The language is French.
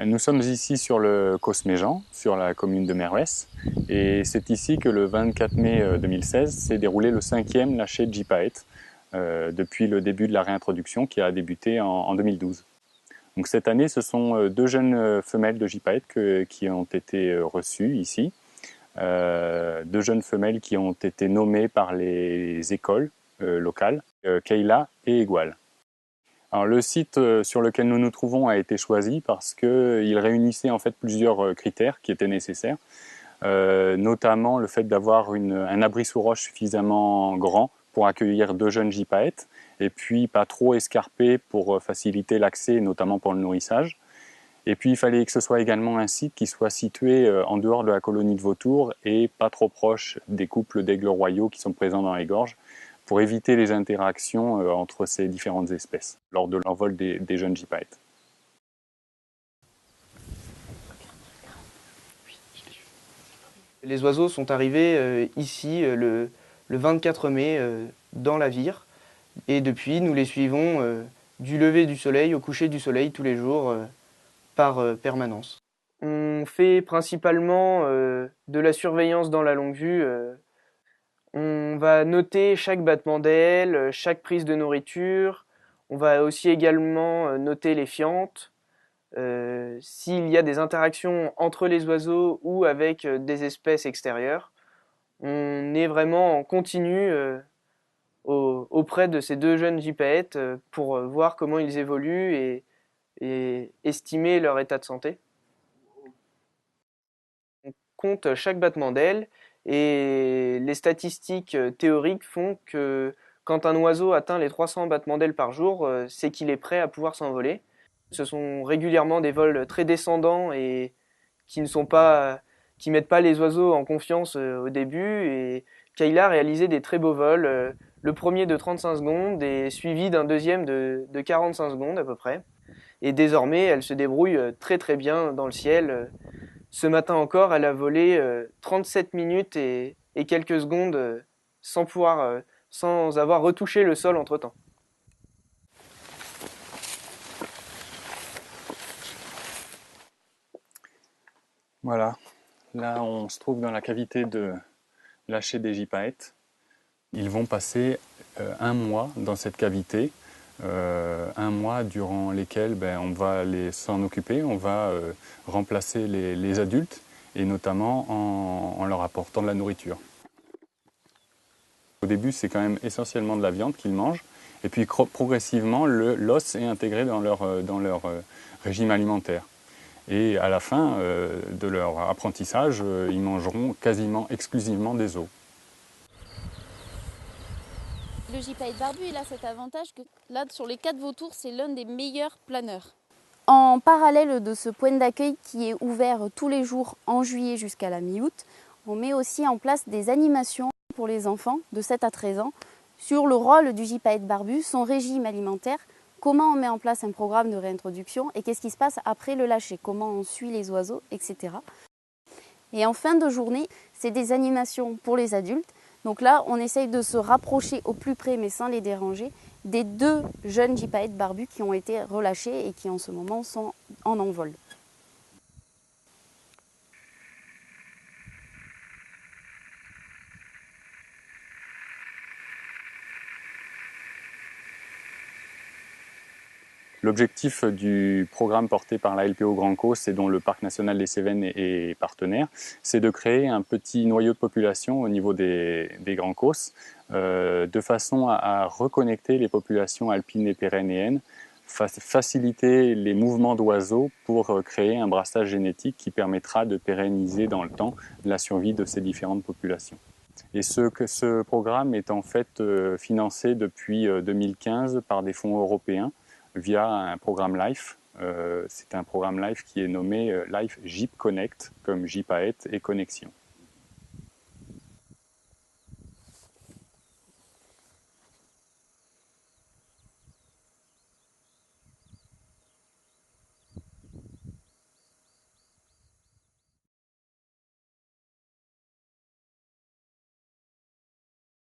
Nous sommes ici sur le Causse-Méjean, sur la commune de Merwes, et c'est ici que le 24 mai 2016 s'est déroulé le 5e lâcher de gypaète depuis le début de la réintroduction qui a débuté en 2012. Donc cette année, ce sont 2 jeunes femelles de gypaète qui ont été reçues ici, 2 jeunes femelles qui ont été nommées par les écoles locales, Kayla et Igual. Alors, le site sur lequel nous nous trouvons a été choisi parce qu'il réunissait en fait plusieurs critères qui étaient nécessaires, notamment le fait d'avoir un abri sous roche suffisamment grand pour accueillir 2 jeunes gypaètes, et puis pas trop escarpé pour faciliter l'accès, notamment pour le nourrissage. Et puis il fallait que ce soit également un site qui soit situé en dehors de la colonie de vautours et pas trop proche des couples d'aigles royaux qui sont présents dans les gorges, pour éviter les interactions entre ces différentes espèces lors de l'envol des jeunes gypaètes. Les oiseaux sont arrivés ici le 24 mai dans la Vire, et depuis nous les suivons du lever du soleil au coucher du soleil tous les jours par permanence. On fait principalement de la surveillance dans la longue vue. On va noter chaque battement d'aile, chaque prise de nourriture. On va aussi également noter les fientes. S'il y a des interactions entre les oiseaux ou avec des espèces extérieures. On est vraiment en continu auprès de ces 2 jeunes gypaètes pour voir comment ils évoluent et estimer leur état de santé. On compte chaque battement d'aile. Et les statistiques théoriques font que quand un oiseau atteint les 300 battements d'ailes par jour, c'est qu'il est prêt à pouvoir s'envoler. Ce sont régulièrement des vols très descendants et qui mettent pas les oiseaux en confiance au début. Et Kayla a réalisé des très beaux vols. Le premier de 35 secondes et suivi d'un deuxième de 45 secondes à peu près. Et désormais, elle se débrouille très très bien dans le ciel. Ce matin encore, elle a volé 37 minutes et quelques secondes sans avoir retouché le sol entre-temps. Voilà, là on se trouve dans la cavité de lâcher des gypaètes. Ils vont passer 1 mois dans cette cavité, 1 mois durant lesquels on va s'en occuper, on va remplacer les adultes, et notamment en leur apportant de la nourriture. Au début, c'est quand même essentiellement de la viande qu'ils mangent, et puis progressivement, l'os est intégré dans leur régime alimentaire. Et à la fin de leur apprentissage, ils mangeront quasiment exclusivement des os. Le gypaète barbu, il a cet avantage que là, sur les 4 vautours, c'est l'un des meilleurs planeurs. En parallèle de ce point d'accueil qui est ouvert tous les jours en juillet jusqu'à la mi-août, on met aussi en place des animations pour les enfants de 7 à 13 ans sur le rôle du gypaète barbu, son régime alimentaire, comment on met en place un programme de réintroduction et qu'est-ce qui se passe après le lâcher, comment on suit les oiseaux, etc. Et en fin de journée, c'est des animations pour les adultes. Donc là, on essaye de se rapprocher au plus près, mais sans les déranger, des 2 jeunes gypaètes barbus qui ont été relâchés et qui en ce moment sont en envol. L'objectif du programme porté par la LPO Grand Causse et dont le Parc national des Cévennes est partenaire, c'est de créer un petit noyau de population au niveau des Grands Causses, de façon à reconnecter les populations alpines et pyrénéennes, faciliter les mouvements d'oiseaux pour créer un brassage génétique qui permettra de pérenniser dans le temps la survie de ces différentes populations. Et ce programme est en fait financé depuis 2015 par des fonds européens, via un programme LIFE. C'est un programme LIFE qui est nommé LIFE GYP Connect, comme gypaète et connexion.